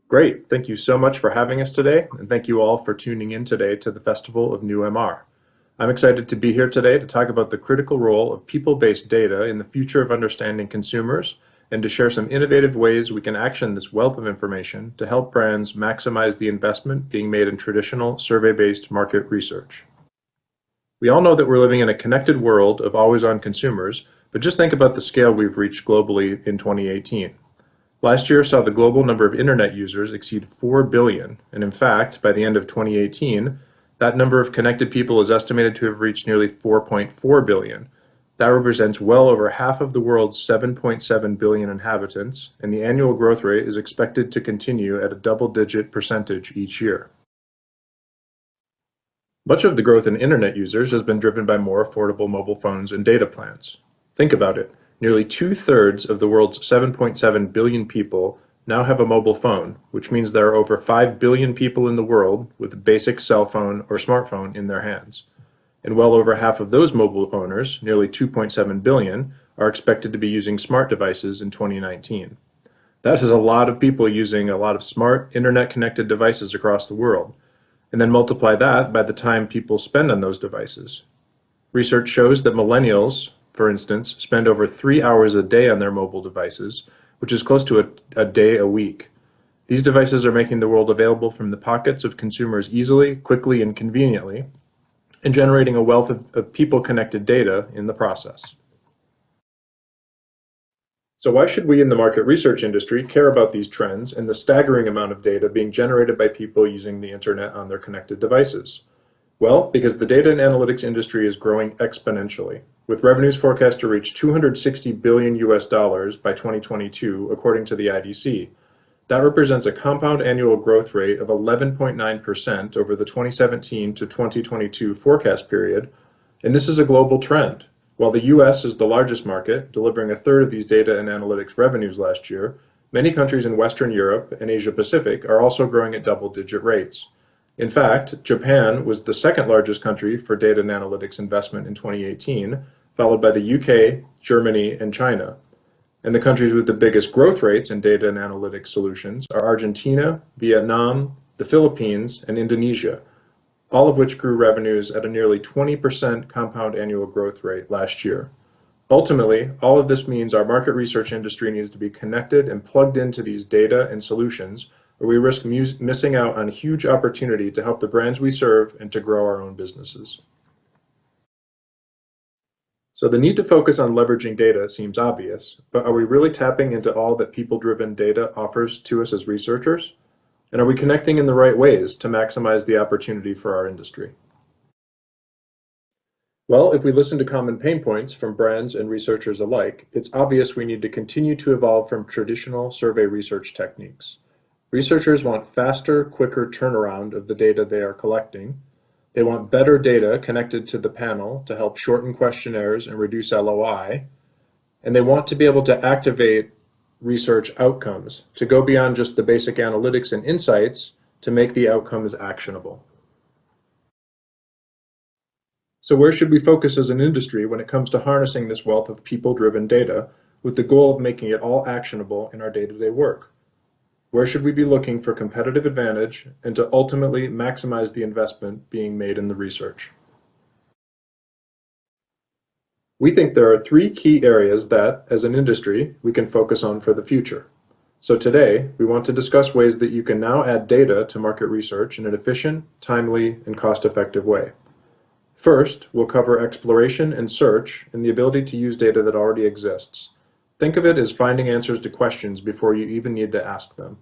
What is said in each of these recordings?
Great. Thank you so much for having us today, and thank you all for tuning in today to the Festival of NewMR. I'm excited to be here today to talk about the critical role of people-based data in the future of understanding consumers and to share some innovative ways we can action this wealth of information to help brands maximize the investment being made in traditional survey-based market research. We all know that we're living in a connected world of always-on consumers, but just think about the scale we've reached globally in 2018. Last year saw the global number of internet users exceed 4 billion, and in fact, by the end of 2018, that number of connected people is estimated to have reached nearly 4.4 billion. That represents well over half of the world's 7.7 billion inhabitants, and the annual growth rate is expected to continue at a double-digit percentage each year. Much of the growth in internet users has been driven by more affordable mobile phones and data plans. Think about it. Nearly 2/3 of the world's 7.7 billion people now have a mobile phone, which means there are over 5 billion people in the world with a basic cell phone or smartphone in their hands. And well over half of those mobile owners, nearly 2.7 billion, are expected to be using smart devices in 2019. That is a lot of people using a lot of smart, internet-connected devices across the world. And then multiply that by the time people spend on those devices. Research shows that millennials, for instance, spend over 3 hours a day on their mobile devices, which is close to a day a week. These devices are making the world available from the pockets of consumers easily, quickly, and conveniently, and generating a wealth of people-connected data in the process. So why should we in the market research industry care about these trends and the staggering amount of data being generated by people using the internet on their connected devices? Well, because the data and analytics industry is growing exponentially, with revenues forecast to reach $260 billion by 2022, according to the IDC. That represents a compound annual growth rate of 11.9% over the 2017 to 2022 forecast period, and this is a global trend. While the US is the largest market, delivering 1/3 of these data and analytics revenues last year, many countries in Western Europe and Asia Pacific are also growing at double-digit rates. In fact, Japan was the second largest country for data and analytics investment in 2018, followed by the UK, Germany, and China. And the countries with the biggest growth rates in data and analytics solutions are Argentina, Vietnam, the Philippines, and Indonesia, all of which grew revenues at a nearly 20% compound annual growth rate last year. Ultimately, all of this means our market research industry needs to be connected and plugged into these data and solutions, or we risk missing out on a huge opportunity to help the brands we serve and to grow our own businesses. So the need to focus on leveraging data seems obvious, but are we really tapping into all that people-driven data offers to us as researchers? And are we connecting in the right ways to maximize the opportunity for our industry? Well, if we listen to common pain points from brands and researchers alike, it's obvious we need to continue to evolve from traditional survey research techniques. Researchers want faster, quicker turnaround of the data they are collecting. They want better data connected to the panel to help shorten questionnaires and reduce LOI. And they want to be able to activate research outcomes, to go beyond just the basic analytics and insights to make the outcomes actionable. So where should we focus as an industry when it comes to harnessing this wealth of people-driven data with the goal of making it all actionable in our day-to-day work? Where should we be looking for competitive advantage and to ultimately maximize the investment being made in the research? We think there are 3 key areas that, as an industry, we can focus on for the future. So today, we want to discuss ways that you can now add data to market research in an efficient, timely, and cost-effective way. First, we'll cover exploration and search and the ability to use data that already exists. Think of it as finding answers to questions before you even need to ask them.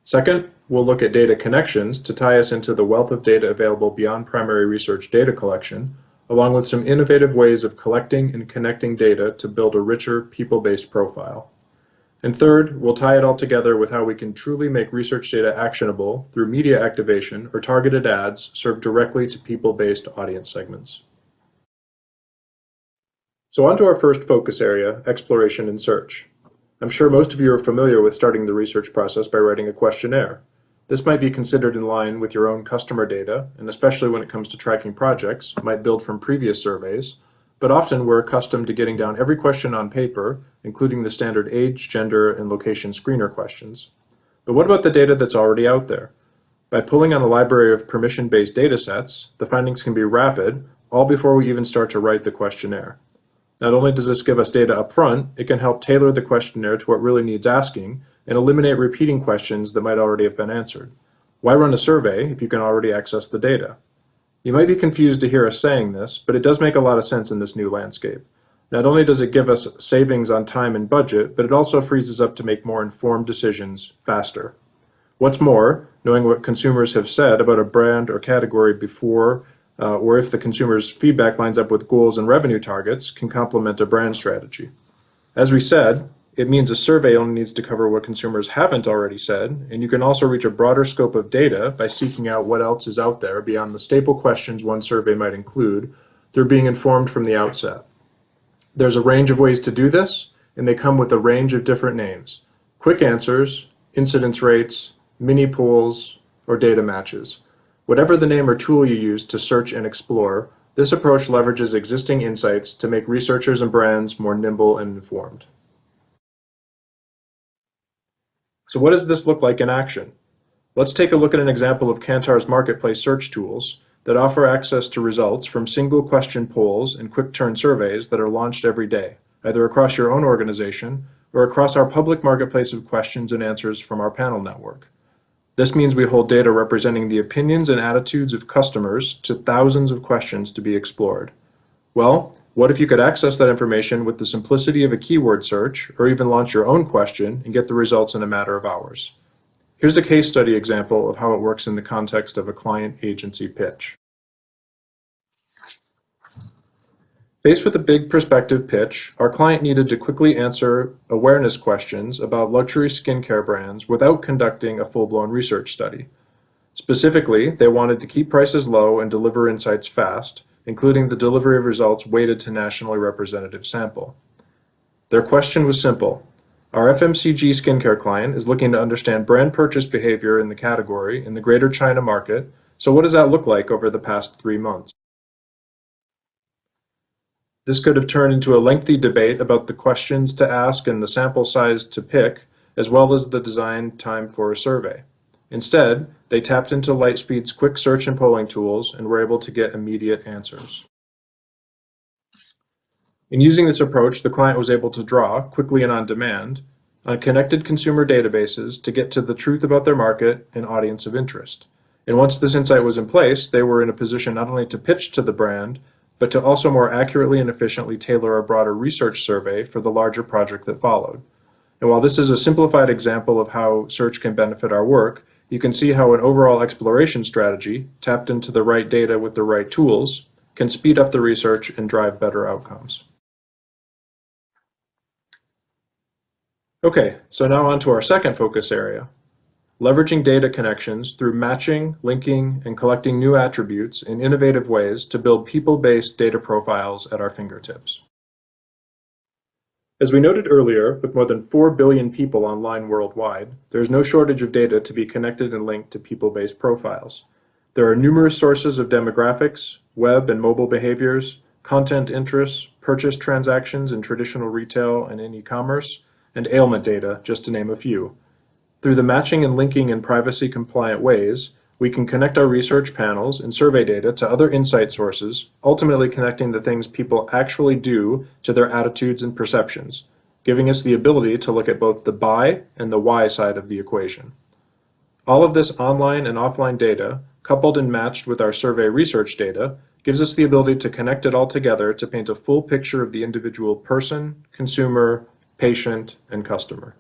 Second, we'll look at data connections to tie us into the wealth of data available beyond primary research data collection, along with some innovative ways of collecting and connecting data to build a richer, people-based profile. And third, we'll tie it all together with how we can truly make research data actionable through media activation or targeted ads served directly to people-based audience segments. So on to our first focus area, exploration and search. I'm sure most of you are familiar with starting the research process by writing a questionnaire. This might be considered in line with your own customer data, and especially when it comes to tracking projects, might build from previous surveys, but often we're accustomed to getting down every question on paper, including the standard age, gender, and location screener questions. But what about the data that's already out there? By pulling on a library of permission-based datasets, the findings can be rapid, all before we even start to write the questionnaire. Not only does this give us data up front, it can help tailor the questionnaire to what really needs asking and eliminate repeating questions that might already have been answered. Why run a survey if you can already access the data? You might be confused to hear us saying this, but it does make a lot of sense in this new landscape. Not only does it give us savings on time and budget, but it also frees us up to make more informed decisions faster. What's more, knowing what consumers have said about a brand or category before, or if the consumer's feedback lines up with goals and revenue targets, can complement a brand strategy. As we said, it means a survey only needs to cover what consumers haven't already said, and you can also reach a broader scope of data by seeking out what else is out there beyond the staple questions one survey might include through being informed from the outset. There's a range of ways to do this, and they come with a range of different names: quick answers, incidence rates, mini polls, or data matches. Whatever the name or tool you use to search and explore, this approach leverages existing insights to make researchers and brands more nimble and informed. So what does this look like in action? Let's take a look at an example of Kantar's marketplace search tools that offer access to results from single question polls and quick turn surveys that are launched every day, either across your own organization or across our public marketplace of questions and answers from our panel network. This means we hold data representing the opinions and attitudes of customers to thousands of questions to be explored. Well, what if you could access that information with the simplicity of a keyword search, or even launch your own question and get the results in a matter of hours? Here's a case study example of how it works in the context of a client agency pitch. Faced with a big prospective pitch, our client needed to quickly answer awareness questions about luxury skincare brands without conducting a full-blown research study. Specifically, they wanted to keep prices low and deliver insights fast, including the delivery of results weighted to nationally representative sample. Their question was simple. Our FMCG skincare client is looking to understand brand purchase behavior in the category in the Greater China market, so what does that look like over the past 3 months? This could have turned into a lengthy debate about the questions to ask and the sample size to pick, as well as the design time for a survey. Instead, they tapped into Lightspeed's quick search and polling tools and were able to get immediate answers. In using this approach, the client was able to draw, quickly and on demand, on connected consumer databases to get to the truth about their market and audience of interest. And once this insight was in place, they were in a position not only to pitch to the brand, but to also more accurately and efficiently tailor a broader research survey for the larger project that followed. And while this is a simplified example of how search can benefit our work, you can see how an overall exploration strategy, tapped into the right data with the right tools, can speed up the research and drive better outcomes. Okay, so now on to our second focus area, leveraging data connections through matching, linking, and collecting new attributes in innovative ways to build people-based data profiles at our fingertips. As we noted earlier, with more than 4 billion people online worldwide, there's no shortage of data to be connected and linked to people-based profiles. There are numerous sources of demographics, web and mobile behaviors, content interests, purchase transactions in traditional retail and in e-commerce, and ailment data, just to name a few. Through the matching and linking in privacy-compliant ways, we can connect our research panels and survey data to other insight sources, ultimately connecting the things people actually do to their attitudes and perceptions, giving us the ability to look at both the buy and the why side of the equation. All of this online and offline data, coupled and matched with our survey research data, gives us the ability to connect it all together to paint a full picture of the individual person, consumer, patient, and customer.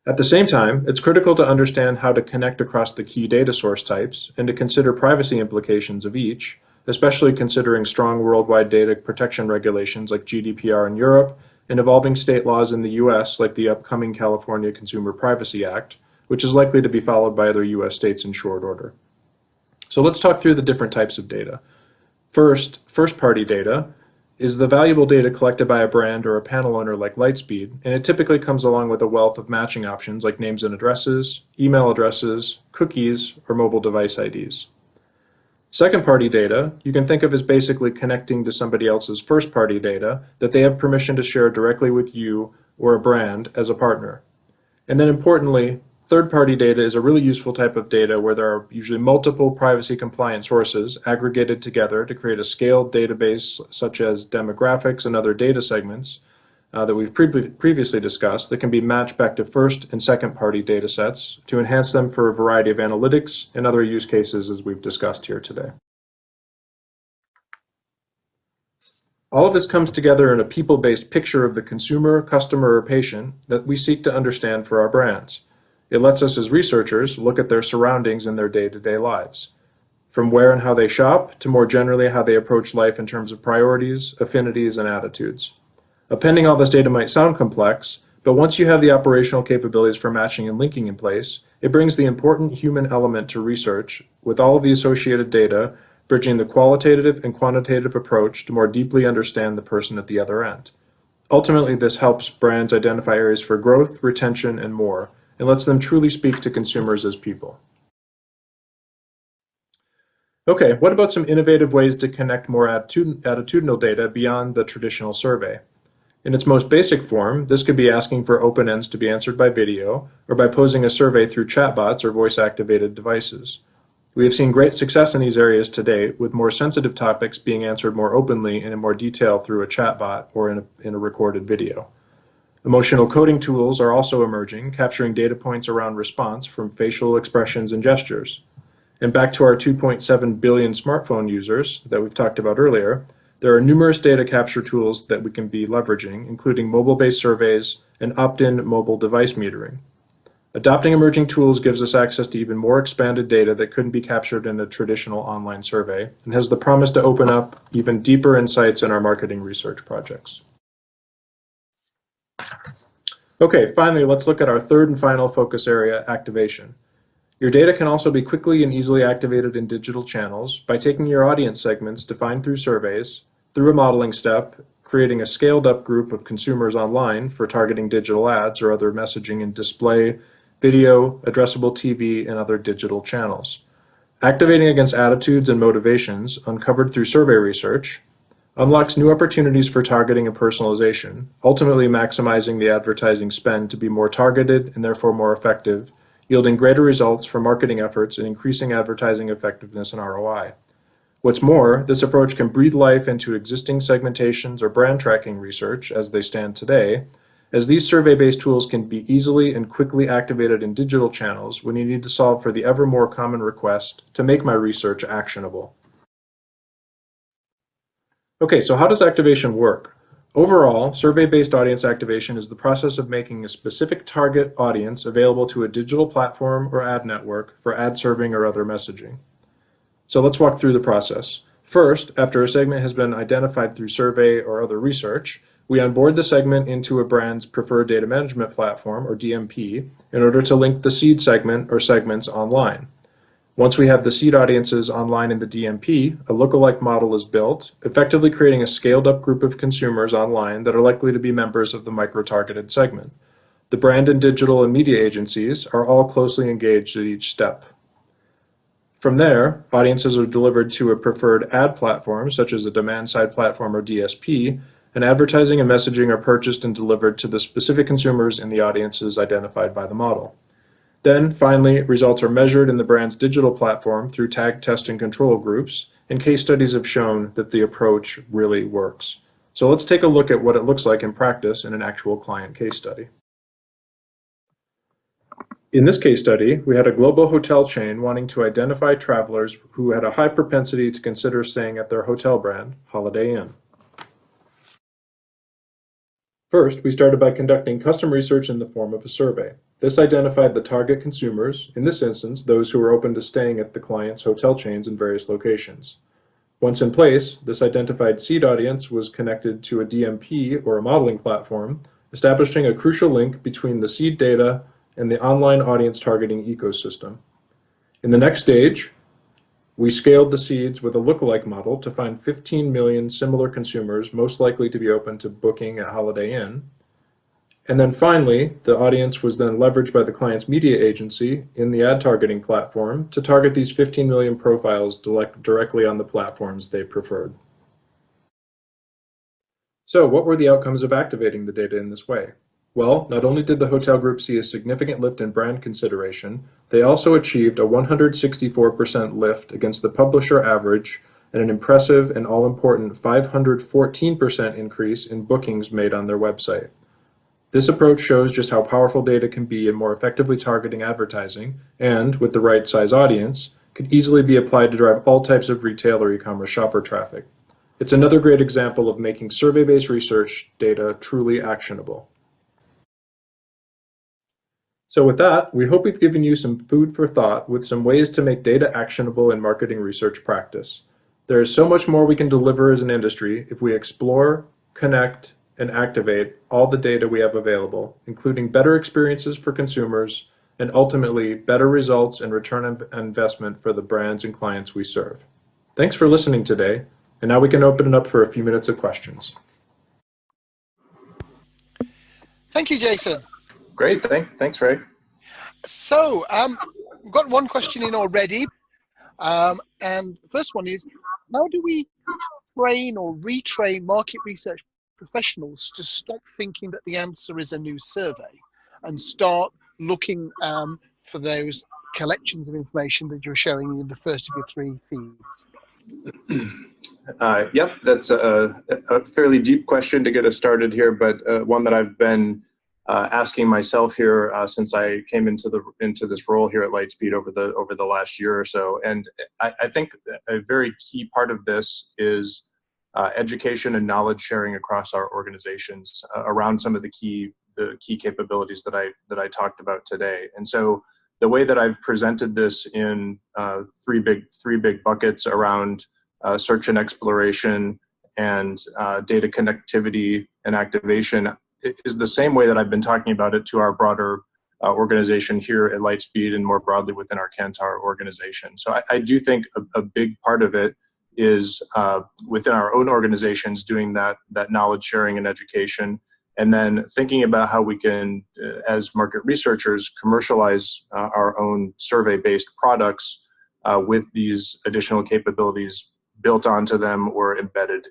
At the same time, it's critical to understand how to connect across the key data source types and to consider privacy implications of each, especially considering strong worldwide data protection regulations like GDPR in Europe and evolving state laws in the US like the upcoming California Consumer Privacy Act, which is likely to be followed by other US states in short order. So let's talk through the different types of data. First, first-party data is the valuable data collected by a brand or a panel owner like Lightspeed, and it typically comes along with a wealth of matching options like names and addresses, email addresses, cookies, or mobile device IDs. Second-party data, you can think of as basically connecting to somebody else's first-party data that they have permission to share directly with you or a brand as a partner. And then importantly, third-party data is a really useful type of data where there are usually multiple privacy-compliant sources aggregated together to create a scaled database such as demographics and other data segments that we've previously discussed that can be matched back to first and second-party data sets to enhance them for a variety of analytics and other use cases as we've discussed here today. All of this comes together in a people-based picture of the consumer, customer, or patient that we seek to understand for our brands. It lets us as researchers look at their surroundings in their day-to-day lives, from where and how they shop to more generally how they approach life in terms of priorities, affinities, and attitudes. Appending all this data might sound complex, but once you have the operational capabilities for matching and linking in place, it brings the important human element to research with all of the associated data, bridging the qualitative and quantitative approach to more deeply understand the person at the other end. Ultimately, this helps brands identify areas for growth, retention, and more, and lets them truly speak to consumers as people. Okay, what about some innovative ways to connect more attitudinal data beyond the traditional survey? In its most basic form, this could be asking for open ends to be answered by video, or by posing a survey through chatbots or voice-activated devices. We have seen great success in these areas to date, with more sensitive topics being answered more openly and in more detail through a chatbot or in a recorded video. Emotional coding tools are also emerging, capturing data points around response from facial expressions and gestures. And back to our 2.7 billion smartphone users that we've talked about earlier, there are numerous data capture tools that we can be leveraging, including mobile-based surveys and opt-in mobile device metering. Adopting emerging tools gives us access to even more expanded data that couldn't be captured in a traditional online survey, and has the promise to open up even deeper insights in our marketing research projects. Okay, finally, let's look at our third and final focus area, activation. Your data can also be quickly and easily activated in digital channels by taking your audience segments defined through surveys, through a modeling step, creating a scaled-up group of consumers online for targeting digital ads or other messaging in display, video, addressable TV, and other digital channels. Activating against attitudes and motivations uncovered through survey research unlocks new opportunities for targeting and personalization, ultimately maximizing the advertising spend to be more targeted and therefore more effective, yielding greater results for marketing efforts and increasing advertising effectiveness and ROI. What's more, this approach can breathe life into existing segmentations or brand tracking research as they stand today, as these survey-based tools can be easily and quickly activated in digital channels when you need to solve for the ever more common request to make my research actionable. Okay, so how does activation work? Overall, survey-based audience activation is the process of making a specific target audience available to a digital platform or ad network for ad serving or other messaging. So let's walk through the process. First, after a segment has been identified through survey or other research, we onboard the segment into a brand's preferred data management platform, or DMP, in order to link the seed segment or segments online. Once we have the seed audiences online in the DMP, a lookalike model is built, effectively creating a scaled-up group of consumers online that are likely to be members of the micro-targeted segment. The brand and digital and media agencies are all closely engaged at each step. From there, audiences are delivered to a preferred ad platform, such as a demand-side platform or DSP, and advertising and messaging are purchased and delivered to the specific consumers in the audiences identified by the model. Then, finally, results are measured in the brand's digital platform through tag, test, and control groups, and case studies have shown that the approach really works. So let's take a look at what it looks like in practice in an actual client case study. In this case study, we had a global hotel chain wanting to identify travelers who had a high propensity to consider staying at their hotel brand, Holiday Inn. First, we started by conducting custom research in the form of a survey. This identified the target consumers, in this instance, those who were open to staying at the client's hotel chains in various locations. Once in place, this identified seed audience was connected to a DMP or a modeling platform, establishing a crucial link between the seed data and the online audience targeting ecosystem. In the next stage, we scaled the seeds with a lookalike model to find 15 million similar consumers most likely to be open to booking at Holiday Inn. And then finally, the audience was then leveraged by the client's media agency in the ad targeting platform to target these 15 million profiles directly on the platforms they preferred. So what were the outcomes of activating the data in this way? Well, not only did the hotel group see a significant lift in brand consideration, they also achieved a 164% lift against the publisher average and an impressive and all-important 514% increase in bookings made on their website. This approach shows just how powerful data can be in more effectively targeting advertising and, with the right size audience, could easily be applied to drive all types of retail or e-commerce shopper traffic. It's another great example of making survey-based research data truly actionable. So with that, we hope we've given you some food for thought with some ways to make data actionable in marketing research practice. There is so much more we can deliver as an industry if we explore, connect, and activate all the data we have available, including better experiences for consumers and ultimately better results and return on investment for the brands and clients we serve. Thanks for listening today, and now we can open it up for a few minutes of questions. Thank you, Jason. Great, thanks, Ray. So, we've got one question in already, and the first one is, how do we train or retrain market research professionals to stop thinking that the answer is a new survey and start looking for those collections of information that you're showing in the first of your three themes? Yep, that's a fairly deep question to get us started here, but one that I've been asking myself here since I came into this role here at Lightspeed over the last year or so. And I think a very key part of this is education and knowledge sharing across our organizations around some of the key capabilities that I talked about today. And so the way that I've presented this in three big buckets around search and exploration and data connectivity and activation is the same way that I've been talking about it to our broader organization here at Lightspeed and more broadly within our Kantar organization. So I do think a big part of it is within our own organizations doing that knowledge sharing and education, and then thinking about how we can, as market researchers, commercialize our own survey-based products with these additional capabilities built onto them or embedded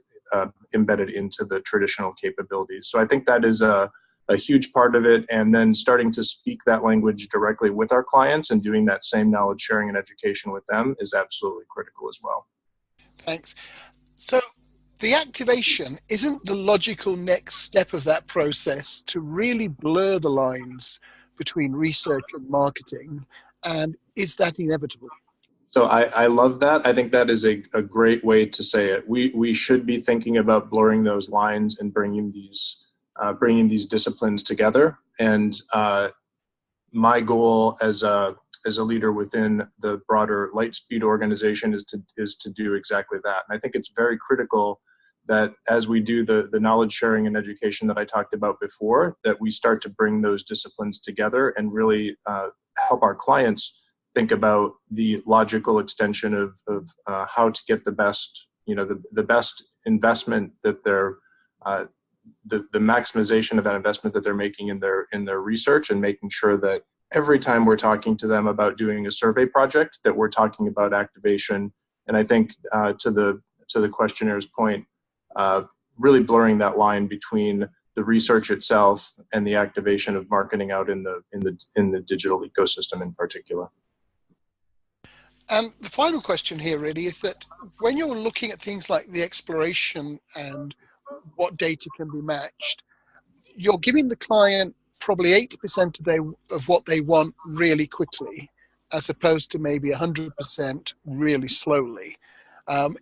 into the traditional capabilities. So I think that is a huge part of it, and then starting to speak that language directly with our clients and doing that same knowledge sharing and education with them is absolutely critical as well. Thanks. So the activation isn't the logical next step of that process to really blur the lines between research and marketing, and is that inevitable? So I love that. I think that is a great way to say it. We should be thinking about blurring those lines and bringing these disciplines together. And my goal as a leader within the broader Lightspeed organization is to do exactly that. And I think it's very critical that as we do the knowledge sharing and education that I talked about before, that we start to bring those disciplines together and really help our clients think about the logical extension of how to get the best, the best investment that they're, the maximization of that investment that they're making in their research, and making sure that every time we're talking to them about doing a survey project, that we're talking about activation. And I think to the questionnaires point, really blurring that line between the research itself and the activation of marketing out in the digital ecosystem in particular. And the final question here really is that when you're looking at things like the exploration and what data can be matched, you're giving the client probably 80% of what they want really quickly, as opposed to maybe 100% really slowly.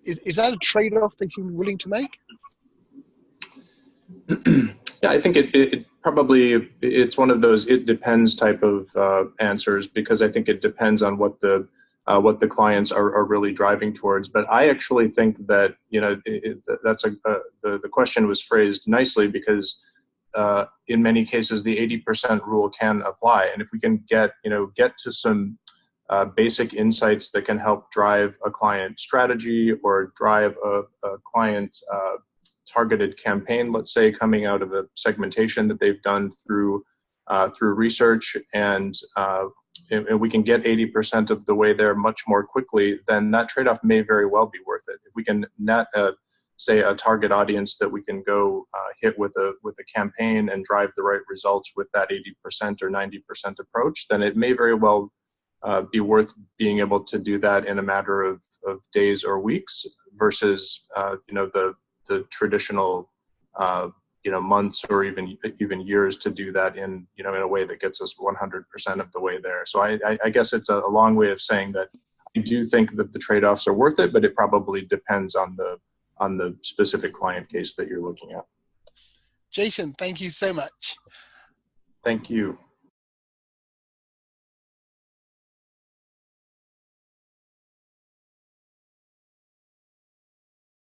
Is that a trade-off they seem willing to make? Yeah, I think it probably, it's one of those it depends type of answers, because I think it depends on what the clients are really driving towards. But I actually think that that's the question was phrased nicely, because in many cases the 80% rule can apply, and if we can get to some basic insights that can help drive a client strategy or drive a client targeted campaign, let's say, coming out of a segmentation that they've done through research, and we can get 80% of the way there much more quickly, then that trade-off may very well be worth it. If we can net, say, a target audience that we can go hit with a campaign and drive the right results with that 80% or 90% approach, then it may very well be worth being able to do that in a matter of days or weeks versus the traditional months or even years to do that in a way that gets us 100% of the way there. So I guess it's a long way of saying that I do think that the trade-offs are worth it, but it probably depends on the specific client case that you're looking at. Jason, thank you so much. Thank you.